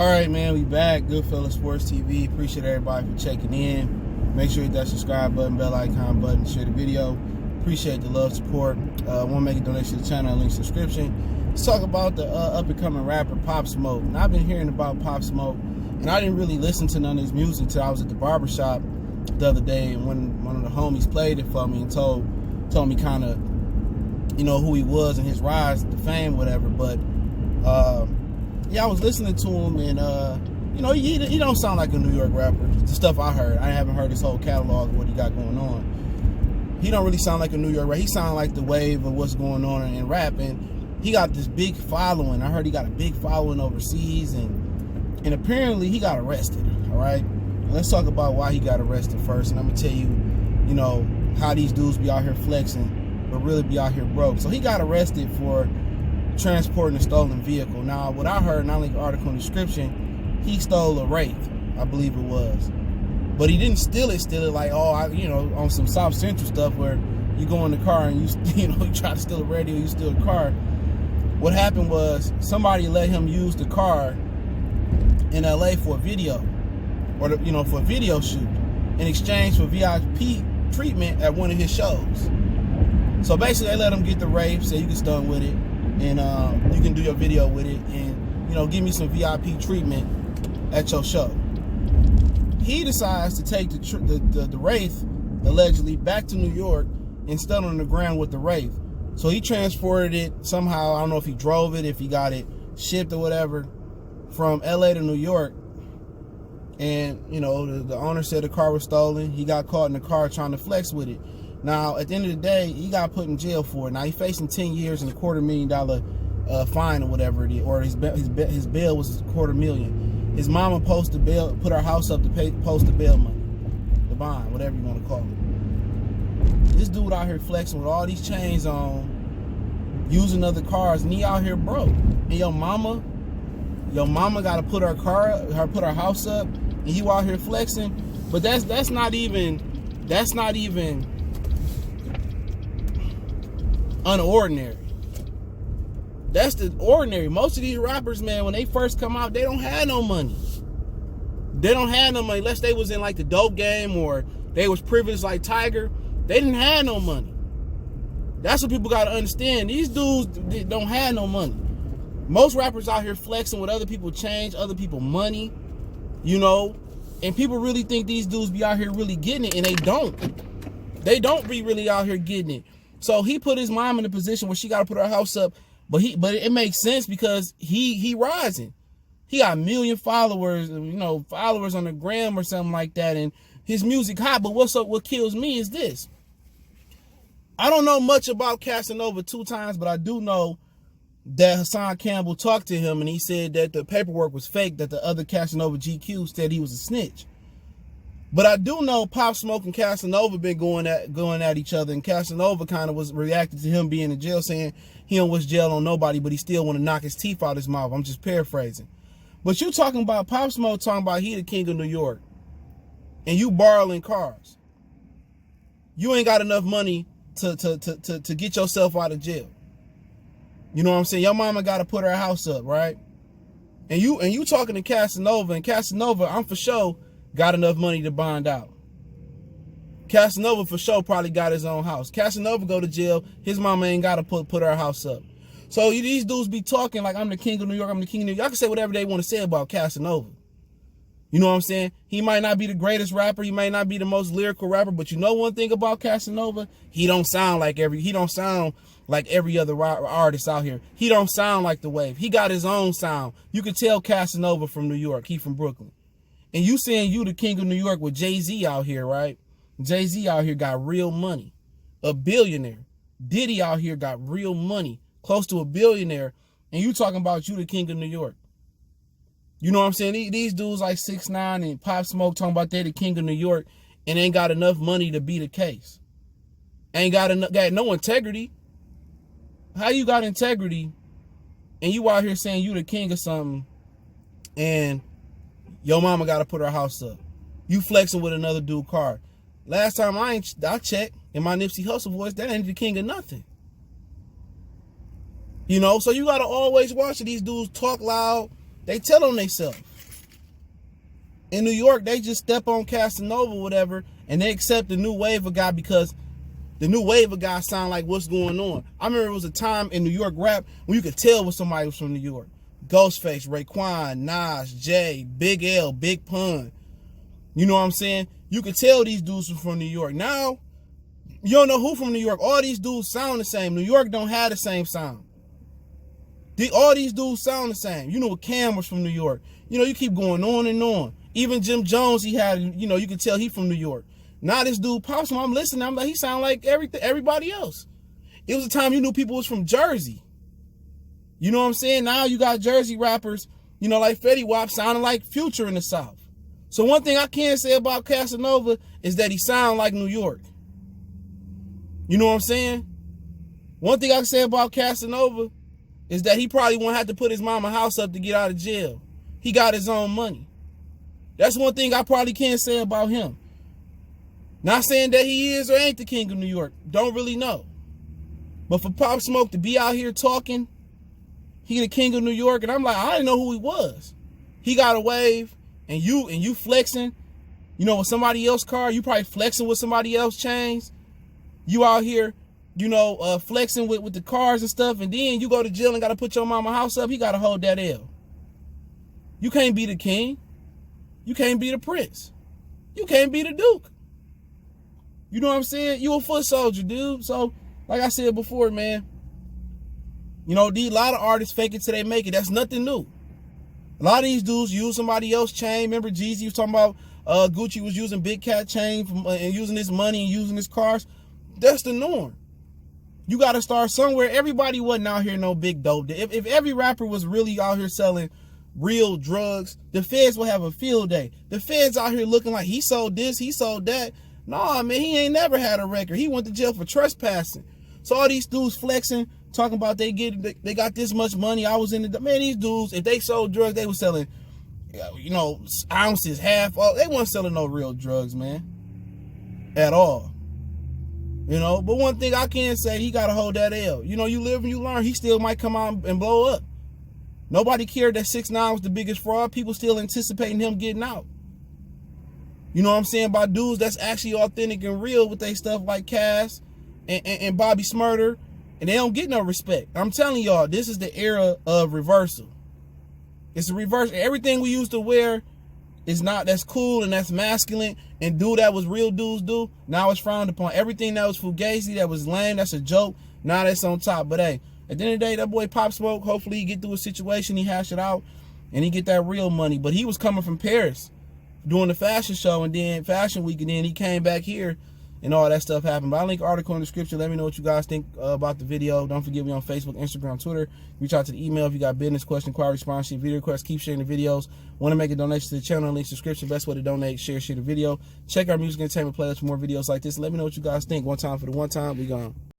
All right, man, we back. Goodfellas Sports TV. Appreciate everybody for checking in. Make sure you hit that subscribe button, bell icon button, share the video. Appreciate the love, support. Want to make a donation to the channel, link subscription. Let's talk about the up-and-coming rapper Pop Smoke. And I've been hearing about Pop Smoke, and I didn't really listen to none of his music until I was at the barbershop the other day, and when one of the homies played it for me and told me kind of, who he was and his rise to fame, whatever. But yeah, I was listening to him, and he don't sound like a New York rapper. The stuff I heard, I haven't heard his whole catalog of what he got going on. He don't really sound like a New York rapper. He sound like the wave of what's going on in rap, and he got this big following. I heard he got a big following overseas, and apparently he got arrested. All right, let's talk about why he got arrested first, and I'm gonna tell you, how these dudes be out here flexing, but really be out here broke. So he got arrested for transporting a stolen vehicle. Now, what I heard, not only the article and description, he stole a Wraith, I believe it was. But he didn't steal it like, on some South Central stuff where you go in the car and you try to steal a radio, you steal a car. What happened was somebody let him use the car in LA for a video, or for a video shoot, in exchange for VIP treatment at one of his shows. So basically, they let him get the Wraith, say you can stunt with it, and you can do your video with it, and give me some VIP treatment at your show. He decides to take the Wraith, allegedly, back to New York and stand on the ground with the Wraith. So he transported it somehow. I don't know if he drove it, if he got it shipped or whatever, from LA to New York. And the owner said the car was stolen. He got caught in the car trying to flex with it. Now, at the end of the day, he got put in jail for it. Now, he's facing 10 years and $250,000 fine or whatever it is, or his bail was $250,000. His mama put her house up to post the bail money, the bond, whatever you want to call it. This dude out here flexing with all these chains on, using other cars, and he out here broke. And your mama got to put her house up, and you out here flexing. But that's not even unordinary. That's the ordinary. Most of these rappers, man, when they first come out, they don't have no money. They don't have no money unless they was in like the dope game or they was privileged like Tiger. They didn't have no money. That's what people got to understand. These dudes don't have no money. Most rappers out here flexing with other people change, other people money, and people really think these dudes be out here really getting it, and they don't. They don't be really out here getting it. So he put his mom in a position where she got to put her house up, but it makes sense because he rising. He got 1 million followers, followers on the gram or something like that, and his music hot. But what kills me is this. I don't know much about Casanova 2 times, but I do know that Hassan Campbell talked to him, and he said that the paperwork was fake, that the other Casanova GQ said he was a snitch. But I do know Pop Smoke and Casanova been going at each other, and Casanova kind of was reacting to him being in jail, saying he don't wish jail on nobody, but he still want to knock his teeth out his mouth. I'm just paraphrasing. But you talking about Pop Smoke talking about he the king of New York, and you borrowing cars. You ain't got enough money to get yourself out of jail. You know what I'm saying? Your mama got to put her house up, right? And you talking to Casanova, and Casanova, I'm for sure, got enough money to bond out. Casanova for sure probably got his own house. Casanova go to jail, his mama ain't got to put her house up. So these dudes be talking like, I'm the king of New York, I'm the king of New York. Y'all can say whatever they want to say about Casanova. You know what I'm saying? He might not be the greatest rapper, he might not be the most lyrical rapper, but you know one thing about Casanova? He don't sound like every other artist out here. He don't sound like the wave. He got his own sound. You can tell Casanova from New York. He from Brooklyn. And you saying you the king of New York with Jay-Z out here, right? Jay-Z out here got real money. A billionaire. Diddy out here got real money. Close to a billionaire. And you talking about you the king of New York. You know what I'm saying? These dudes like 6ix9ine and Pop Smoke talking about they the king of New York and ain't got enough money to be the case. Ain't got no integrity. How you got integrity and you out here saying you the king of something and your mama got to put her house up? You flexing with another dude car. Last time I checked in my Nipsey Hussle voice, that ain't the king of nothing. So you got to always watch it. These dudes talk loud. They tell on themselves. In New York, they just step on Casanova, whatever, and they accept the new wave of guy because the new wave of guys sound like what's going on. I remember it was a time in New York rap when you could tell when somebody was from New York. Ghostface, Raekwon, Nas, Jay, Big L, Big Pun. You know what I'm saying? You could tell these dudes were from New York. Now, you don't know who from New York. All these dudes sound the same. New York don't have the same sound. All these dudes sound the same. You know, Cam was from New York. You know, you keep going on and on. Even Jim Jones, he had, you know, you can tell he from New York. Now this dude pops him. I'm listening. I'm like, he sound like everybody else. It was a time you knew people was from Jersey. You know what I'm saying? Now you got Jersey rappers, you know, like Fetty Wap sounding like Future in the South. So one thing I can say about Casanova is that he sound like New York. You know what I'm saying? One thing I can say about Casanova is that he probably won't have to put his mama house up to get out of jail. He got his own money. That's one thing I probably can't say about him. Not saying that he is or ain't the king of New York. Don't really know. But for Pop Smoke to be out here talking, he the king of New York, and I'm like, I didn't know who he was. He got a wave, and you flexing, you know, with somebody else's car. You probably flexing with somebody else's chains. You out here, you know, flexing with the cars and stuff, and then you go to jail and got to put your mama house up. He got to hold that L. You can't be the king. You can't be the prince. You can't be the duke. You know what I'm saying? You a foot soldier, dude. So, like I said before, man, you know, a lot of artists fake it till they make it. That's nothing new. A lot of these dudes use somebody else's chain. Remember Jeezy was talking about Gucci was using Big Cat chain and using his money and using his cars. That's the norm. You got to start somewhere. Everybody wasn't out here no big dope. If every rapper was really out here selling real drugs, the feds will have a field day. The feds out here looking like he sold this, he sold that. Nah, man, he ain't never had a record. He went to jail for trespassing. So all these dudes flexing, talking about they got this much money. I was in the, man, these dudes, if they sold drugs, they were selling, you know, ounces, half. They weren't selling no real drugs, man, at all. You know, but one thing I can say, he got to hold that L. You know, you live and you learn. He still might come out and blow up. Nobody cared that 6ix9ine was the biggest fraud. People still anticipating him getting out. You know what I'm saying? By dudes that's actually authentic and real with their stuff like Cass and Bobby Smurder. And they don't get no respect. I'm telling y'all, this is the era of reversal. It's a reverse. Everything we used to wear is not, that's cool and that's masculine and do that was real dudes do. Now it's frowned upon. Everything that was fugazi, that was lame, that's a joke. Now that's on top. But hey, at the end of the day, that boy Pop Smoke, hopefully he get through a situation, he hash it out, and he get that real money. But he was coming from Paris doing the fashion show and then Fashion Week, and then he came back here and all that stuff happened. But I'll link an article in the description. Let me know what you guys think about the video. Don't forget me on Facebook, Instagram, Twitter. Reach out to the email if you got business, question, inquiry, sponsorship, video requests. Keep sharing the videos. Want to make a donation to the channel, link subscription. Best way to donate, share the video. Check our music entertainment playlist for more videos like this. Let me know what you guys think. One time for the one time. We gone.